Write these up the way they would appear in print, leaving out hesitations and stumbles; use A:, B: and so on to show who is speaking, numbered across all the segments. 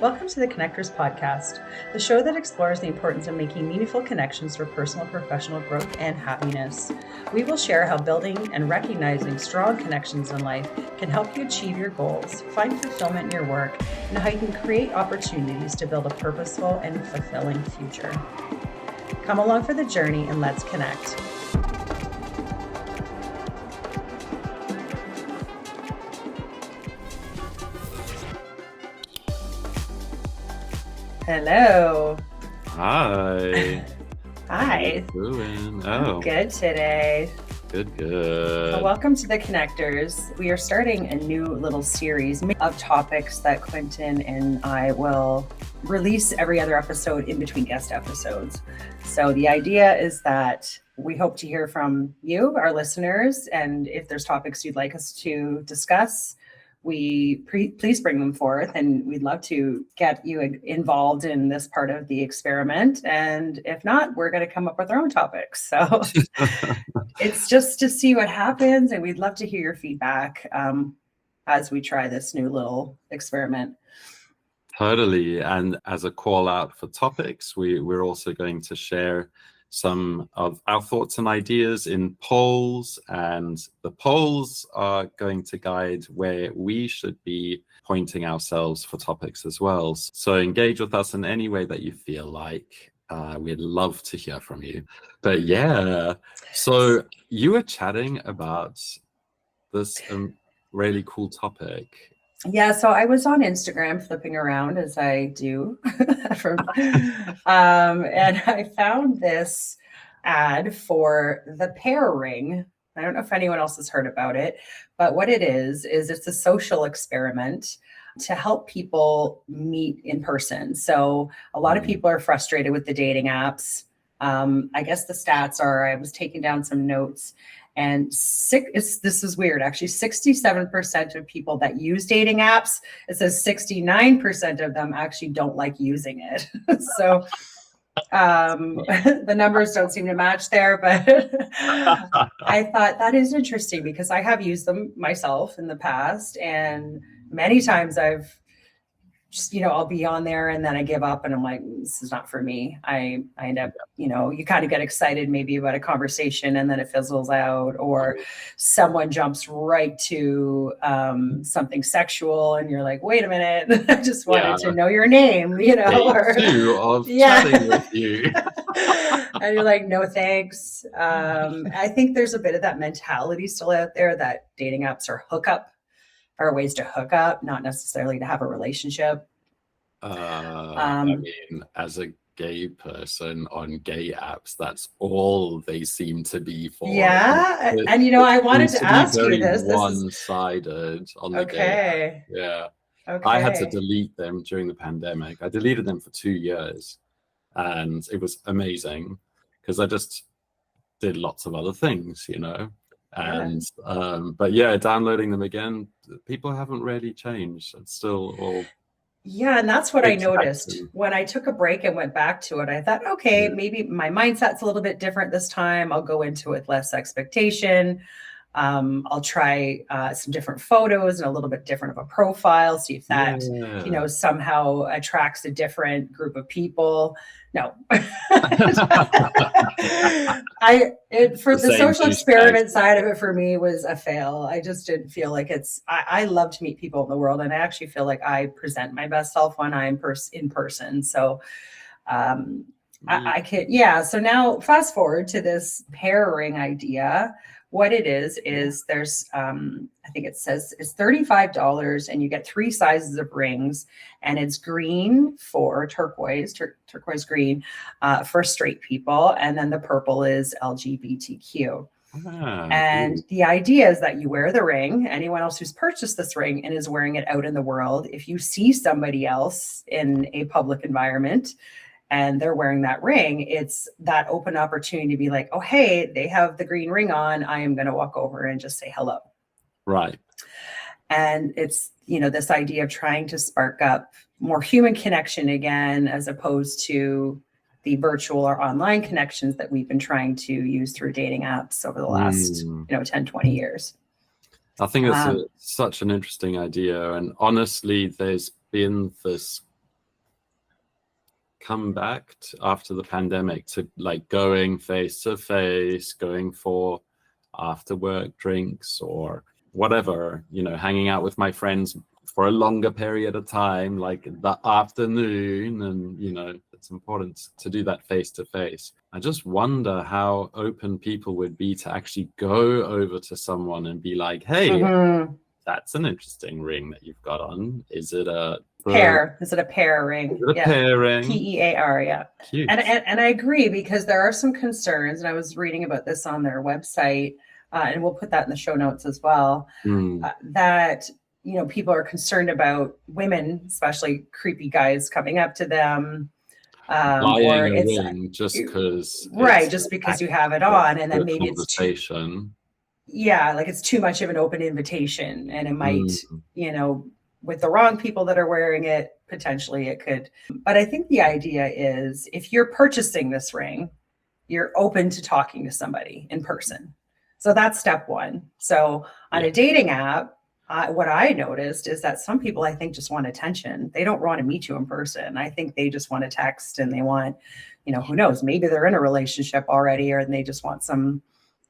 A: Welcome to the Connectors Podcast, the show that explores the importance of making meaningful connections for personal and professional growth and happiness. We will share how building and recognizing strong connections in life can help you achieve your goals, find fulfillment in your work, and how you can create opportunities to build a purposeful and fulfilling future. Come along for the journey and let's connect. Hello.
B: Hi.
A: Hi.
B: How you doing? Oh,
A: Good today.
B: good.
A: So welcome to the Connectors. We are starting a new little series of topics that Quinten and I will release every other episode in between guest episodes. So the idea is that we hope to hear from you, our listeners, and if there's topics you'd like us to discuss, please bring them forth, and we'd love to get you involved in this part of the experiment. And if not, we're going to come up with our own topics. So it's just to see what happens, and we'd love to hear your feedback as we try this new little experiment.
B: Totally. And as a call out for topics, we're also going to share some of our thoughts and ideas in polls, and the polls are going to guide where we should be pointing ourselves for topics as well. So engage with us in any way that you feel like. We'd love to hear from you. But yeah, so you were chatting about this really cool topic.
A: Yeah, so I was on Instagram flipping around as I do, and I found this ad for the Pear ring. I don't know if anyone else has heard about it, but what it is it's a social experiment to help people meet in person. So a lot of people are frustrated with the dating apps. I guess the stats are, I was taking down some notes, and this is weird. Actually, 67% of people that use dating apps, it says 69% of them actually don't like using it. So the numbers don't seem to match there, but I thought that is interesting because I have used them myself in the past, and many times I've just, I'll be on there and then I give up and I'm like, this is not for me. I end up, you kind of get excited maybe about a conversation and then it fizzles out, or someone jumps right to something sexual and you're like, wait a minute, I just wanted to know your name,
B: Day two of chatting with you.
A: And you're like, no, thanks. I think there's a bit of that mentality still out there that dating apps are ways to hook up, not necessarily to have a relationship.
B: I mean, as a gay person on gay apps, that's all they seem to be for.
A: Yeah, and I wanted to ask you this.
B: One-sided on the gay app. Yeah. Okay. I had to delete them during the pandemic. I deleted them for 2 years, and it was amazing because I just did lots of other things, And but yeah, downloading them again, people haven't really changed. It's still all.
A: Yeah, and that's what I noticed when I took a break and went back to it. I thought, okay, maybe my mindset's a little bit different this time. I'll go into it with less expectation. I'll try some different photos and a little bit different of a profile, see if that somehow attracts a different group of people. No. For the social experiment side of it, for me, was a fail. I just didn't feel like I love to meet people in the world, and I actually feel like I present my best self when I'm in person. So I could, so now fast forward to this Pear ring idea. What it is there's, I think it says it's $35 and you get 3 sizes of rings, and it's green for turquoise green for straight people. And then the purple is LGBTQ. And the idea is that you wear the ring. Anyone else who's purchased this ring and is wearing it out in the world, if you see somebody else in a public environment and they're wearing that ring, it's that open opportunity to be like, oh, hey, they have the green ring on. I am going to walk over and just say hello.
B: Right.
A: And it's, this idea of trying to spark up more human connection again, as opposed to the virtual or online connections that we've been trying to use through dating apps over the last, 10, 20 years.
B: I think it's such an interesting idea. And honestly, there's been this come back after the pandemic to like going face to face, going for after work drinks or whatever, you know, hanging out with my friends for a longer period of time, like the afternoon. And, you know, it's important to do that face to face. I just wonder how open people would be to actually go over to someone and be like, hey, that's an interesting ring that you've got on. Is it a
A: Pear? Is it a pear ring?
B: Is it a pear ring?
A: Pear, yeah.
B: Cute.
A: And I agree, because there are some concerns, and I was reading about this on their website, and we'll put that in the show notes as well, that, you know, people are concerned about women, especially creepy guys, coming up to them. Or it's
B: ring just because,
A: right, just because you have it on, and then maybe it's like it's too much of an open invitation, and it might, you know, with the wrong people that are wearing it, potentially it could. But I think the idea is, if you're purchasing this ring, you're open to talking to somebody in person. So that's step one. So on a dating app, what I noticed is that some people, I think, just want attention. They don't want to meet you in person. I think they just want to text, and they want, you know, who knows, maybe they're in a relationship already, or they just want some,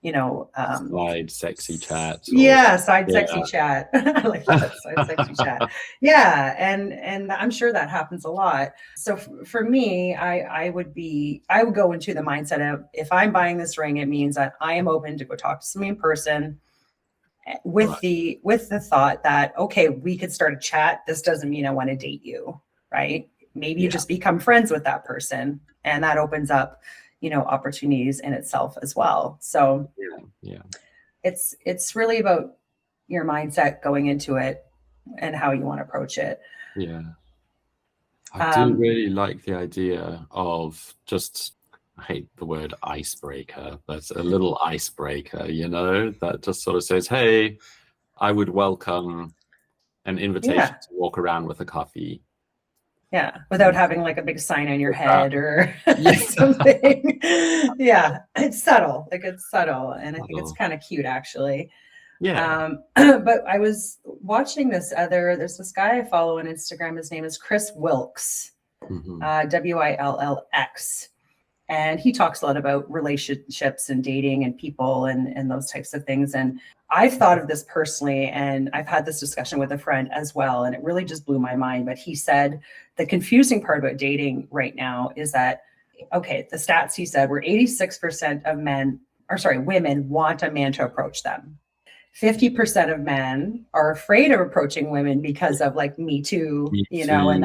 A: you know,
B: side sexy chat.
A: Sexy chat. I like that, side sexy chat. Yeah, and I'm sure that happens a lot. So for me, I would go into the mindset of, if I'm buying this ring, it means that I am open to go talk to somebody in person, with the thought that, okay, we could start a chat. This doesn't mean I want to date you, right? Maybe you just become friends with that person, and that opens up, you know, opportunities in itself as well. So it's really about your mindset going into it and how you want to approach it.
B: I do really like the idea of just, I hate the word icebreaker, but a little icebreaker, you know, that just sort of says, hey, I would welcome an invitation to walk around with a coffee.
A: Yeah, without having like a big sign on your head or something. It's subtle. Like, it's subtle. And I think it's kind of cute, actually. But I was watching there's this guy I follow on Instagram. His name is Chris Wilkes, Willx. And he talks a lot about relationships and dating and people and those types of things. And I've thought of this personally, and I've had this discussion with a friend as well, and it really just blew my mind. But he said the confusing part about dating right now is that, okay, the stats he said were 86% of women want a man to approach them. 50% of men are afraid of approaching women because of like Me Too, you know, and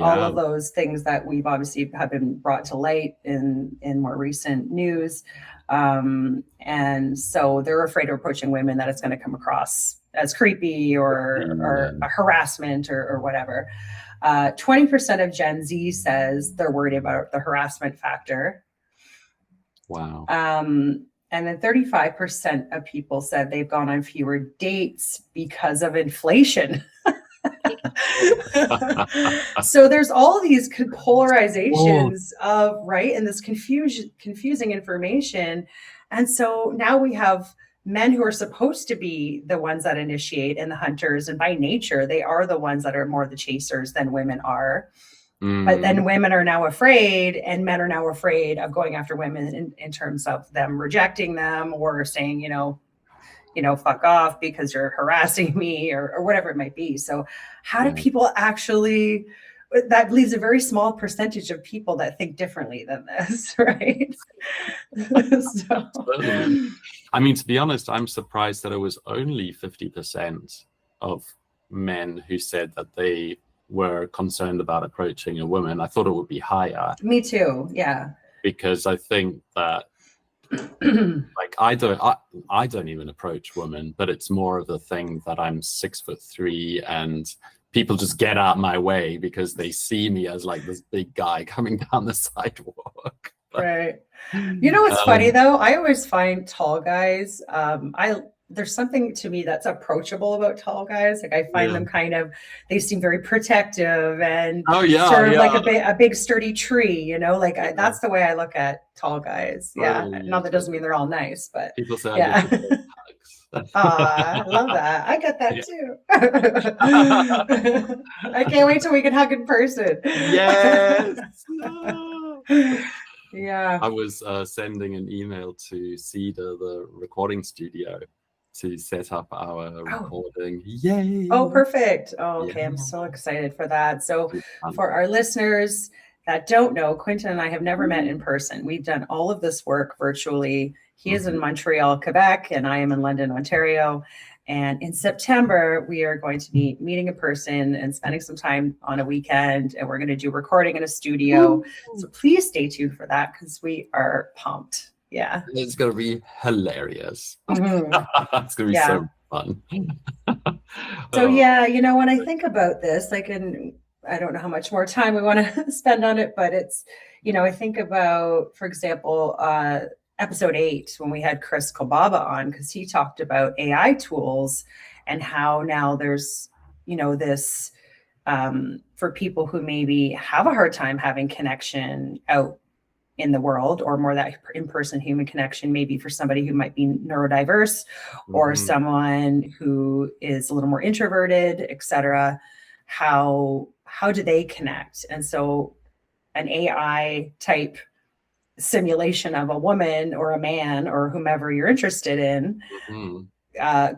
A: all of those things that we've obviously have been brought to light in more recent news. And so they're afraid of approaching women, that it's going to come across as creepy or a harassment or whatever. 20% of Gen Z says they're worried about the harassment factor.
B: Wow.
A: And then 35% of people said they've gone on fewer dates because of inflation. So there's all these polarizations and this confusing information. And so now we have men who are supposed to be the ones that initiate and the hunters, and by nature, they are the ones that are more the chasers than women are. But then women are now afraid, and men are now afraid of going after women in terms of them rejecting them or saying, you know, fuck off because you're harassing me or whatever it might be. So how do people actually, that leaves a very small percentage of people that think differently than this, right?
B: I mean, to be honest, I'm surprised that it was only 50% of men who said that they were concerned about approaching a woman. I thought it would be higher.
A: Me too. Yeah.
B: Because I think that like I don't even approach women, but it's more of the thing that I'm 6'3" and people just get out my way because they see me as like this big guy coming down the sidewalk.
A: Right. You know what's funny though? I always find tall guys, there's something to me that's approachable about tall guys. Like, I find them they seem very protective and sort of like a big sturdy tree, you know, like that's the way I look at tall guys. Yeah. No, that doesn't mean they're all nice, but
B: people say I give hugs.
A: I love that. I get that
B: Yeah.
A: too. I can't wait till we can hug in person.
B: Yes.
A: Yeah.
B: I was sending an email to Cedar, the recording studio, to set up our
A: Oh,
B: recording. Yay!
A: oh, perfect. Oh,
B: Yeah.
A: okay. I'm so excited for that. So,
B: Super fun.
A: for our listeners that don't know, Quinten and I have never met in person. We've done all of this work virtually. He is in Montreal, Quebec, and I am in London, Ontario. And in September, we are going to be meeting in person and spending some time on a weekend. And we're going to do recording in a studio. So please stay tuned for that because we are pumped. Yeah.
B: It's going to be hilarious.
A: Mhm.
B: It's going to be
A: Yeah.
B: so fun.
A: So yeah, when I think about this, I don't know how much more time we want to spend on it, but it's, I think about, for example, episode 8, when we had Chris Kobaba on, because he talked about AI tools and how now there's, this for people who maybe have a hard time having connection out in the world, or more that in-person human connection, maybe for somebody who might be neurodiverse or someone who is a little more introverted, etc. How do they connect? And so an AI type simulation of a woman or a man or whomever you're interested in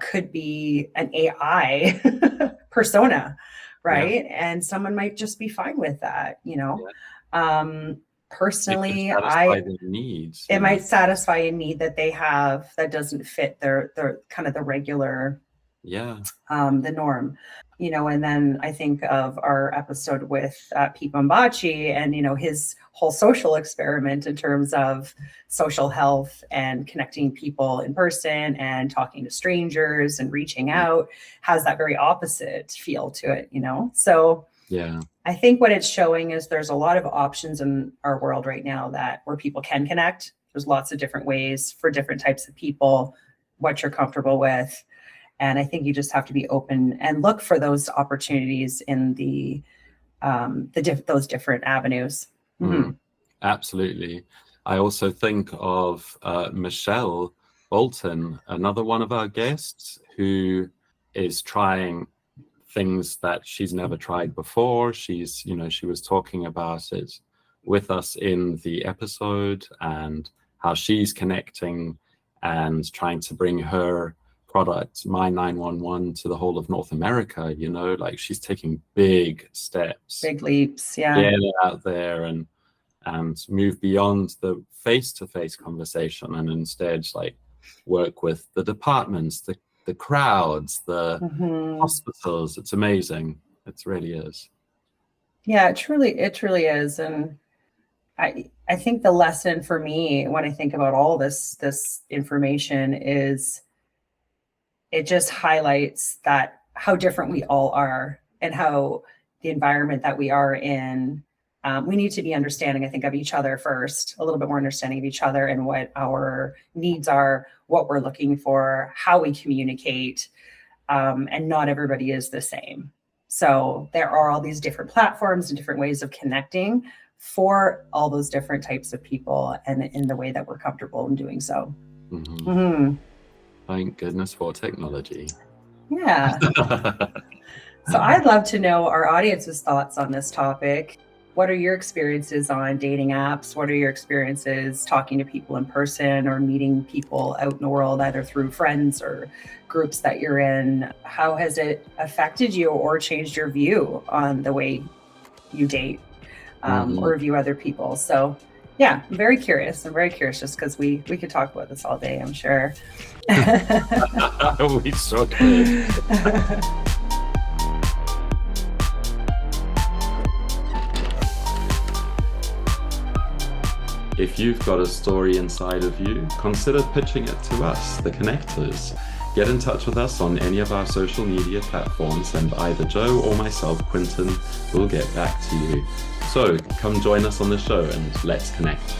A: could be an AI persona, right? Yeah. And someone might just be fine with that,
B: Yeah.
A: Personally,
B: it
A: might satisfy a need that they have that doesn't fit their kind of the regular, the norm, and then I think of our episode with Pete Bombachi and, his whole social experiment in terms of social health and connecting people in person and talking to strangers and reaching out has that very opposite feel to it, so
B: yeah.
A: I think what it's showing is there's a lot of options in our world right now where people can connect. There's lots of different ways for different types of people, what you're comfortable with. And I think you just have to be open and look for those opportunities in those different avenues. Mm-hmm.
B: Absolutely. I also think of Michelle Bolton, another one of our guests, who is trying things that she's never tried before. She was talking about it with us in the episode and how she's connecting and trying to bring her product, My 911, to the whole of North America. Like she's taking big steps,
A: big leaps,
B: get out there and move beyond the face-to-face conversation and instead like work with the departments, the crowds, the hospitals. It's amazing. It really is.
A: Yeah, it truly is. And I think the lesson for me when I think about all this information is it just highlights that how different we all are and how the environment that we are in, we need to be understanding, I think, of each other first, a little bit more understanding of each other and what our needs are, what we're looking for, how we communicate. And not everybody is the same. So there are all these different platforms and different ways of connecting for all those different types of people and in the way that we're comfortable in doing so.
B: Thank goodness for technology.
A: Yeah. So I'd love to know our audience's thoughts on this topic. What are your experiences on dating apps? What are your experiences talking to people in person or meeting people out in the world, either through friends or groups that you're in? How has it affected you or changed your view on the way you date or view other people? So yeah, I'm very curious. Just because we could talk about this all day, I'm sure.
B: We sure could. If you've got a story inside of you, consider pitching it to us, the Connectors. Get in touch with us on any of our social media platforms and either Joe or myself, Quinten, will get back to you. So come join us on the show and let's connect.